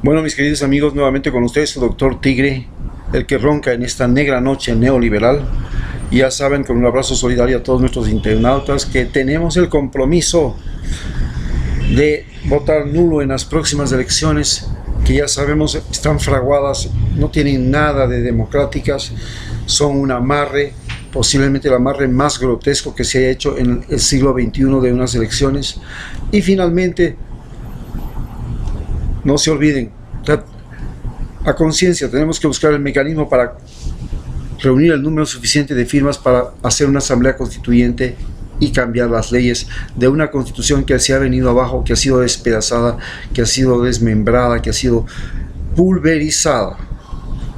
Bueno, mis queridos amigos, nuevamente con ustedes su doctor Tigre, el que ronca en esta negra noche neoliberal. Y ya saben, con un abrazo solidario a todos nuestros internautas, que tenemos el compromiso de votar nulo en las próximas elecciones, que ya sabemos están fraguadas, no tienen nada de democráticas, son un amarre, posiblemente el amarre más grotesco que se haya hecho en el siglo XXI de unas elecciones. Y finalmente, no se olviden, a conciencia, tenemos que buscar el mecanismo para reunir el número suficiente de firmas para hacer una asamblea constituyente y cambiar las leyes de una constitución que se ha venido abajo, que ha sido despedazada, que ha sido desmembrada, que ha sido pulverizada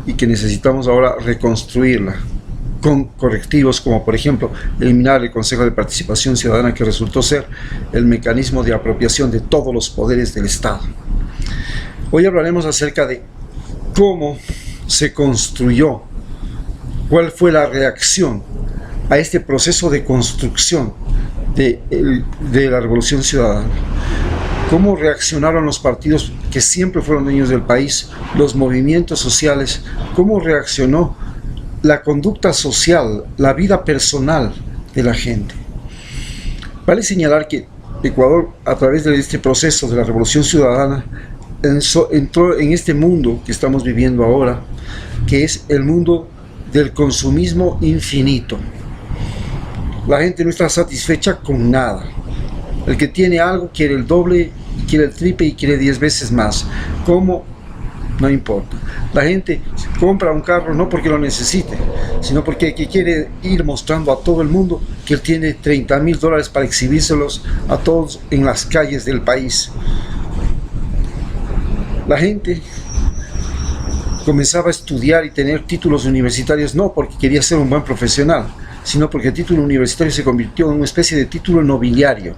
y que necesitamos ahora reconstruirla con correctivos como, por ejemplo, eliminar el Consejo de Participación Ciudadana, que resultó ser el mecanismo de apropiación de todos los poderes del Estado. Hoy hablaremos acerca de cómo se construyó, cuál fue la reacción a este proceso de construcción de la Revolución Ciudadana, cómo reaccionaron los partidos que siempre fueron dueños del país, los movimientos sociales, cómo reaccionó la conducta social, la vida personal de la gente. Vale señalar que Ecuador, a través de este proceso de la Revolución Ciudadana, entró en este mundo que estamos viviendo ahora, que es el mundo del consumismo infinito. La gente no está satisfecha con nada. El que tiene algo quiere el doble, quiere el triple y quiere 10 veces más. ¿Cómo? No importa. La gente compra un carro no porque lo necesite, sino porque quiere ir mostrando a todo el mundo que él tiene $30,000 para exhibírselos a todos en las calles del país. La gente comenzaba a estudiar y tener títulos universitarios no porque quería ser un buen profesional, sino porque el título universitario se convirtió en una especie de título nobiliario.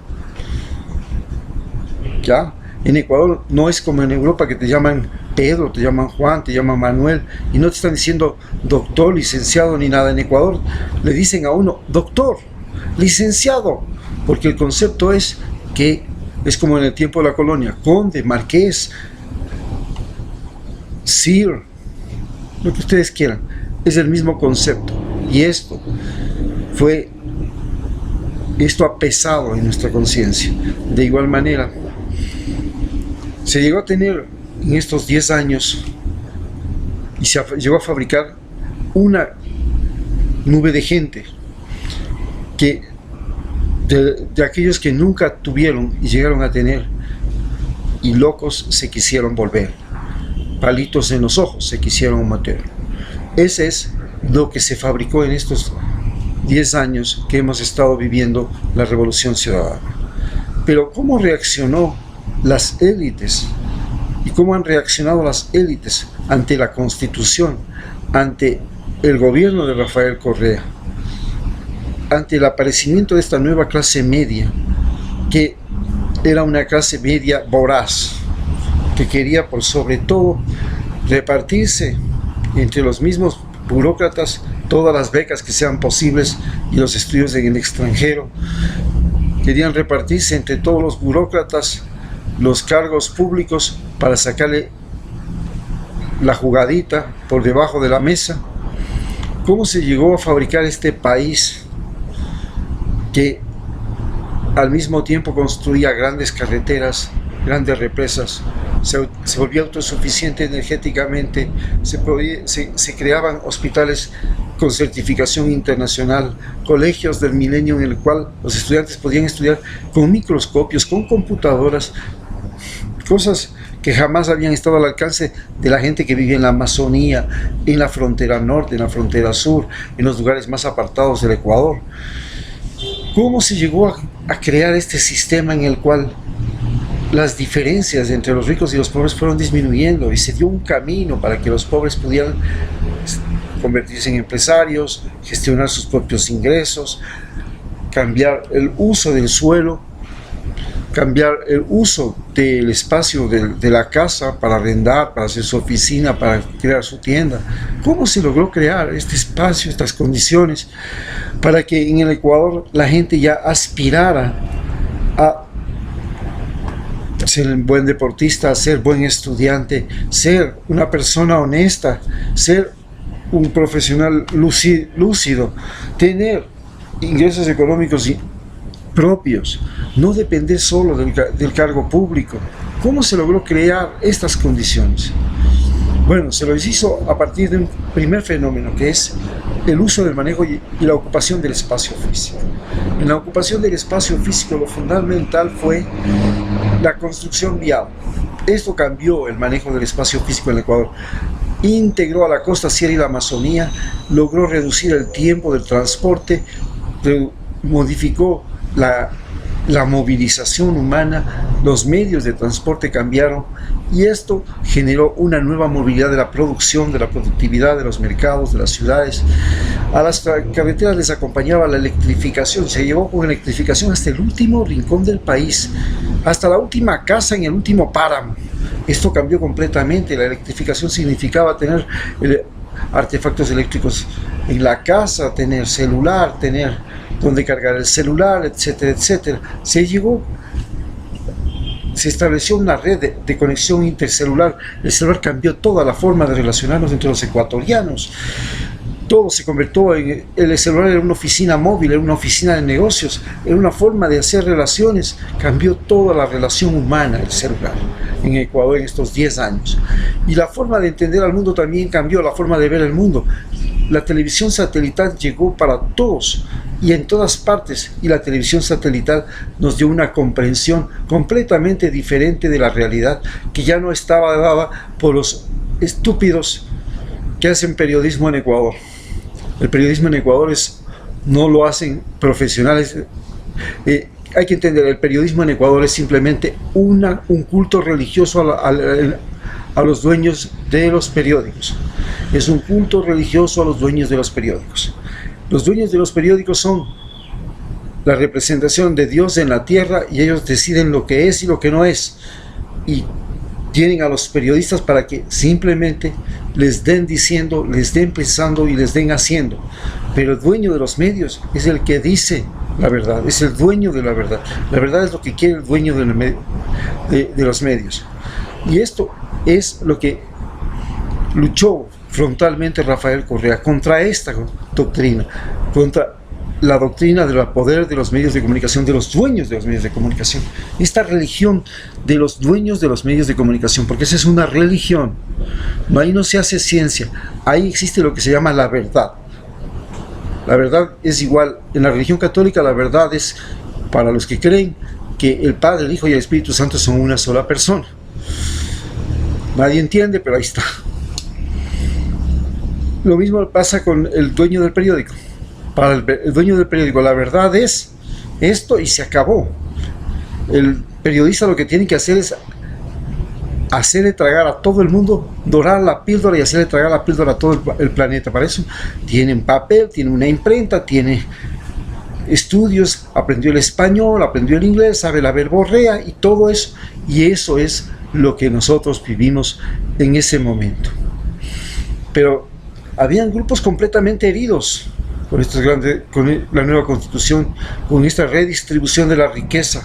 ¿Ya? En Ecuador no es como en Europa, que te llaman Pedro, te llaman Juan, te llaman Manuel, y no te están diciendo doctor, licenciado ni nada. En Ecuador le dicen a uno doctor, licenciado, porque el concepto es que es como en el tiempo de la colonia, conde, marqués, sir, lo que ustedes quieran, es el mismo concepto. Y esto ha pesado en nuestra conciencia. De igual manera, se llegó a tener en estos 10 años y se llegó a fabricar una nube de gente que de aquellos que nunca tuvieron y llegaron a tener, y locos se quisieron volver, palitos en los ojos se quisieron meter. Ese es lo que se fabricó en estos 10 años que hemos estado viviendo la Revolución Ciudadana. Pero ¿cómo reaccionó las élites? ¿Y cómo han reaccionado las élites ante la Constitución, ante el gobierno de Rafael Correa, ante el aparecimiento de esta nueva clase media, que era una clase media voraz, que quería por sobre todo repartirse entre los mismos burócratas todas las becas que sean posibles y los estudios en el extranjero? Querían repartirse entre todos los burócratas los cargos públicos para sacarle la jugadita por debajo de la mesa. ¿Cómo se llegó a fabricar este país que al mismo tiempo construía grandes carreteras, grandes represas, se volvía autosuficiente energéticamente, se creaban hospitales con certificación internacional, colegios del milenio en el cual los estudiantes podían estudiar con microscopios, con computadoras, cosas que jamás habían estado al alcance de la gente que vivía en la Amazonía, en la frontera norte, en la frontera sur, en los lugares más apartados del Ecuador? ¿Cómo se llegó a crear este sistema en el cual las diferencias entre los ricos y los pobres fueron disminuyendo y se dio un camino para que los pobres pudieran convertirse en empresarios, gestionar sus propios ingresos, cambiar el uso del suelo, cambiar el uso del espacio de la casa para arrendar, para hacer su oficina, para crear su tienda? ¿Cómo se logró crear este espacio, estas condiciones, para que en el Ecuador la gente ya aspirara a ser un buen deportista, ser buen estudiante, ser una persona honesta, ser un profesional lúcido, tener ingresos económicos propios, no depender solo del cargo público. ¿Cómo se logró crear estas condiciones? Bueno, se lo hizo a partir de un primer fenómeno, que es el uso del manejo y la ocupación del espacio físico. En la ocupación del espacio físico lo fundamental fue la construcción vial. Esto cambió el manejo del espacio físico en el Ecuador. Integró a la costa, sierra y la Amazonía, logró reducir el tiempo del transporte, modificó la movilización humana, los medios de transporte cambiaron y esto generó una nueva movilidad de la producción, de la productividad, de los mercados, de las ciudades. A las carreteras les acompañaba la electrificación, se llevó con electrificación hasta el último rincón del país, hasta la última casa en el último páramo. Esto cambió completamente. La electrificación significaba tener artefactos eléctricos en la casa, tener celular, tener donde cargar el celular, etcétera, etcétera. Se estableció una red de conexión intercelular. El celular cambió toda la forma de relacionarnos entre los ecuatorianos. Todo se convirtió en, el celular era una oficina móvil, era una oficina de negocios, era una forma de hacer relaciones. Cambió toda la relación humana el celular en Ecuador en estos 10 años. Y la forma de entender al mundo también cambió, la forma de ver el mundo. La televisión satelital llegó para todos y en todas partes, y la televisión satelital nos dio una comprensión completamente diferente de la realidad, que ya no estaba dada por los estúpidos que hacen periodismo en Ecuador. El periodismo en Ecuador no lo hacen profesionales. Hay que entender, el periodismo en Ecuador es simplemente un culto religioso a los dueños de los periódicos. Es un culto religioso a los dueños de los periódicos. Los dueños de los periódicos son la representación de Dios en la tierra y ellos deciden lo que es y lo que no es. Y tienen a los periodistas para que simplemente les den diciendo, les den pensando y les den haciendo. Pero el dueño de los medios es el que dice la verdad, es el dueño de la verdad. La verdad es lo que quiere el dueño de los medios. Y esto es lo que luchó frontalmente Rafael Correa contra esta doctrina, contra la doctrina del poder de los medios de comunicación, de los dueños de los medios de comunicación, esta religión de los dueños de los medios de comunicación, porque esa es una religión. Ahí no se hace ciencia, ahí existe lo que se llama la verdad. La verdad es igual, en la religión católica la verdad es para los que creen que el Padre, el Hijo y el Espíritu Santo son una sola persona. Nadie entiende, pero ahí está. Lo mismo pasa con el dueño del periódico. Para el dueño del periódico, la verdad es esto y se acabó. El periodista lo que tiene que hacer es hacerle tragar a todo el mundo, dorar la píldora y hacerle tragar la píldora a todo el planeta. Para eso tienen papel, tiene una imprenta, tiene estudios, aprendió el español, aprendió el inglés, sabe la verborrea y todo eso. Y eso es lo que nosotros vivimos en ese momento. Pero habían grupos completamente heridos con la nueva constitución, con esta redistribución de la riqueza,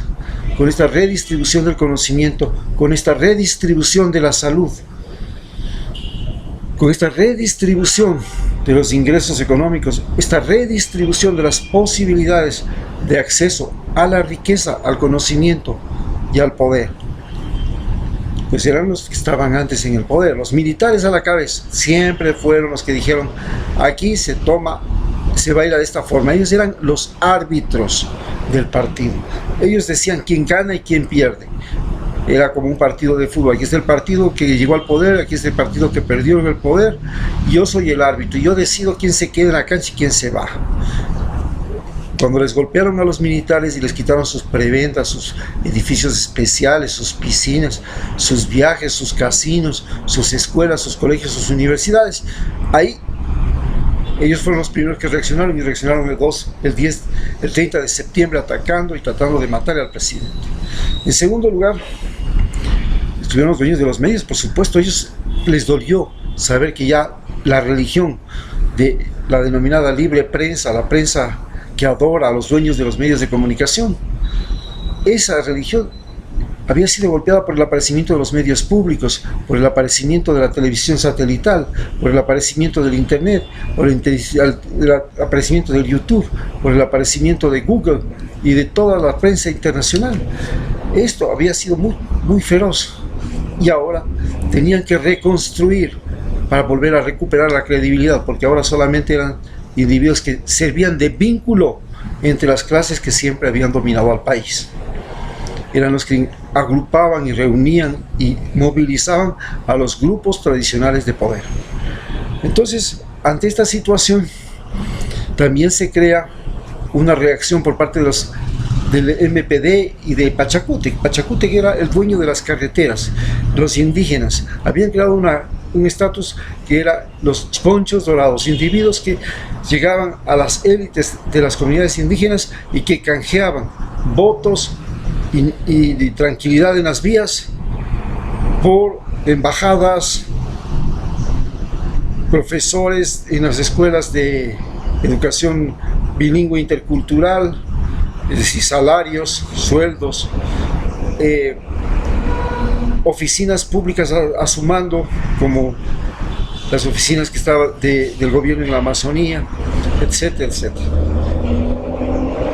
con esta redistribución del conocimiento, con esta redistribución de la salud, con esta redistribución de los ingresos económicos, esta redistribución de las posibilidades de acceso a la riqueza, al conocimiento y al poder. Pues eran los que estaban antes en el poder, los militares a la cabeza, siempre fueron los que dijeron, aquí se baila de esta forma. Ellos eran los árbitros del partido, ellos decían quién gana y quién pierde. Era como un partido de fútbol, aquí está el partido que llegó al poder, aquí está el partido que perdió el poder, yo soy el árbitro, y yo decido quién se queda en la cancha y quién se va. Cuando les golpearon a los militares y les quitaron sus prebendas, sus edificios especiales, sus piscinas, sus viajes, sus casinos, sus escuelas, sus colegios, sus universidades, ahí ellos fueron los primeros que reaccionaron, y reaccionaron el 30 de septiembre atacando y tratando de matar al presidente. En segundo lugar, estuvieron los dueños de los medios. Por supuesto, a ellos les dolió saber que ya la religión de la denominada libre prensa, la prensa que adora a los dueños de los medios de comunicación, esa religión había sido golpeada por el aparecimiento de los medios públicos, por el aparecimiento de la televisión satelital, por el aparecimiento del Internet, por el aparecimiento del YouTube, por el aparecimiento de Google y de toda la prensa internacional. Esto había sido muy feroz, y ahora tenían que reconstruir para volver a recuperar la credibilidad, porque ahora solamente eran individuos que servían de vínculo entre las clases que siempre habían dominado al país. Eran los que agrupaban y reunían y movilizaban a los grupos tradicionales de poder. Entonces, ante esta situación, también se crea una reacción por parte del MPD y de Pachacútec. Pachacútec era el dueño de las carreteras. Los indígenas habían creado un estatus que era los ponchos dorados, individuos que llegaban a las élites de las comunidades indígenas y que canjeaban votos y tranquilidad en las vías por embajadas, profesores en las escuelas de educación bilingüe intercultural, es decir, salarios, sueldos, oficinas públicas a su mando, como las oficinas que estaban del gobierno en la Amazonía, etcétera, etcétera.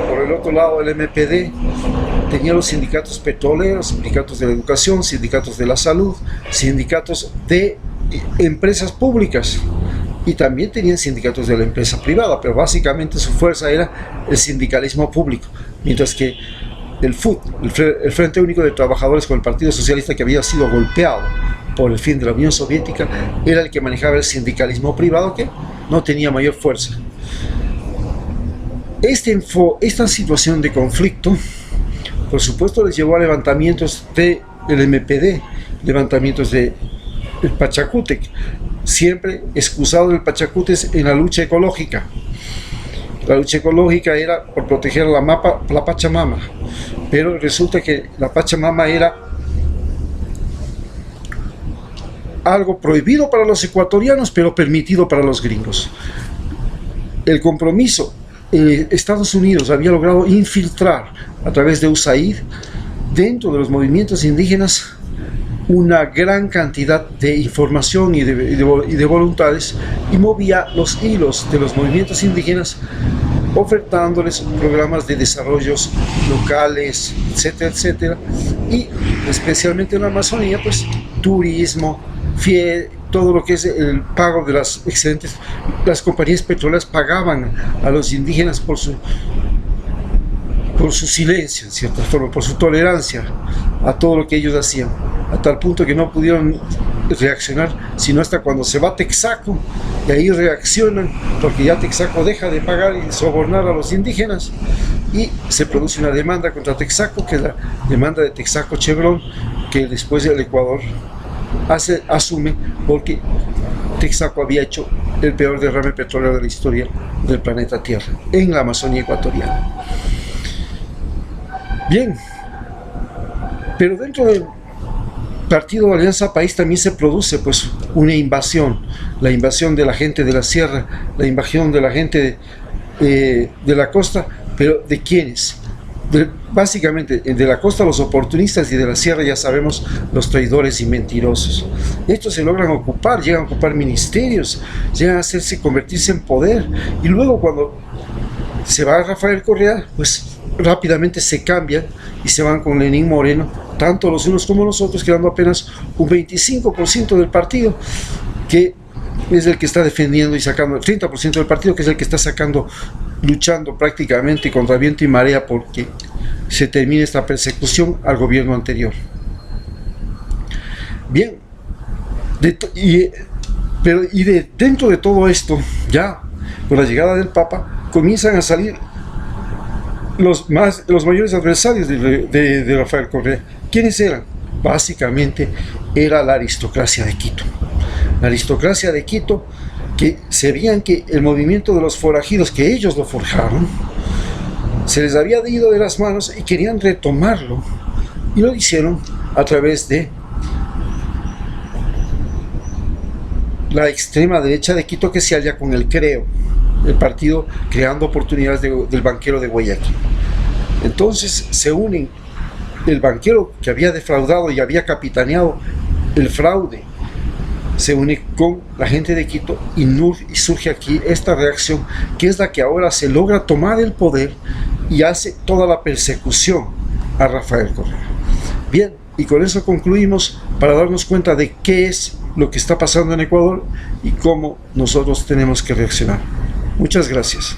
Por el otro lado, el MPD tenía los sindicatos petroleros, sindicatos de la educación, sindicatos de la salud, sindicatos de empresas públicas, y también tenían sindicatos de la empresa privada, pero básicamente su fuerza era el sindicalismo público, mientras que el FUT, el Frente Único de Trabajadores, con el Partido Socialista, que había sido golpeado por el fin de la Unión Soviética, era el que manejaba el sindicalismo privado, que no tenía mayor fuerza. Esta situación de conflicto, por supuesto, les llevó a levantamientos del MPD, levantamientos de Pachacútec, siempre excusado del Pachacútec en la lucha ecológica. La lucha ecológica era por proteger la Pachamama, pero resulta que la Pachamama era algo prohibido para los ecuatorianos, pero permitido para los gringos. El compromiso, Estados Unidos había logrado infiltrar a través de USAID dentro de los movimientos indígenas una gran cantidad de información y de voluntades, y movía los hilos de los movimientos indígenas, ofertándoles programas de desarrollos locales, etcétera, etcétera, y especialmente en la Amazonía, pues turismo, todo lo que es el pago de las excedentes. Las compañías petroleras pagaban a los indígenas por su silencio, en cierta forma, por su tolerancia a todo lo que ellos hacían, a tal punto que no pudieron reaccionar sino hasta cuando se va Texaco, y ahí reaccionan, porque ya Texaco deja de pagar y sobornar a los indígenas, y se produce una demanda contra Texaco, que es la demanda de Texaco Chevron, que después el Ecuador asume, porque Texaco había hecho el peor derrame petrolero de la historia del planeta Tierra en la Amazonía ecuatoriana. Bien, pero dentro del Partido de Alianza País también se produce pues una invasión, la invasión de la gente de la sierra, la invasión de la gente de la costa, pero ¿de quiénes? Básicamente de la costa los oportunistas, y de la sierra ya sabemos los traidores y mentirosos. Estos se logran ocupar, llegan a ocupar ministerios, llegan a convertirse en poder, y luego cuando se va Rafael Correa, pues rápidamente se cambian y se van con Lenín Moreno, tanto los unos como los otros, quedando apenas un 25% del partido, que es el que está defendiendo y sacando el 30% del partido, que es el que está sacando, luchando prácticamente contra viento y marea porque se termine esta persecución al gobierno anterior. Bien, dentro de todo esto, ya con la llegada del Papa, comienzan a salir los mayores adversarios de Rafael Correa. ¿Quiénes eran? Básicamente era la aristocracia de Quito. La aristocracia de Quito, que se veían que el movimiento de los forajidos, que ellos lo forjaron, se les había ido de las manos y querían retomarlo, y lo hicieron a través de la extrema derecha de Quito, que se halla con el CREO, el partido Creando Oportunidades del banquero de Guayaquil. Entonces se unen el banquero que había defraudado y había capitaneado el fraude se une con la gente de Quito y surge aquí esta reacción, que es la que ahora se logra tomar el poder y hace toda la persecución a Rafael Correa. Bien, y con eso concluimos para darnos cuenta de qué es lo que está pasando en Ecuador y cómo nosotros tenemos que reaccionar. Muchas gracias.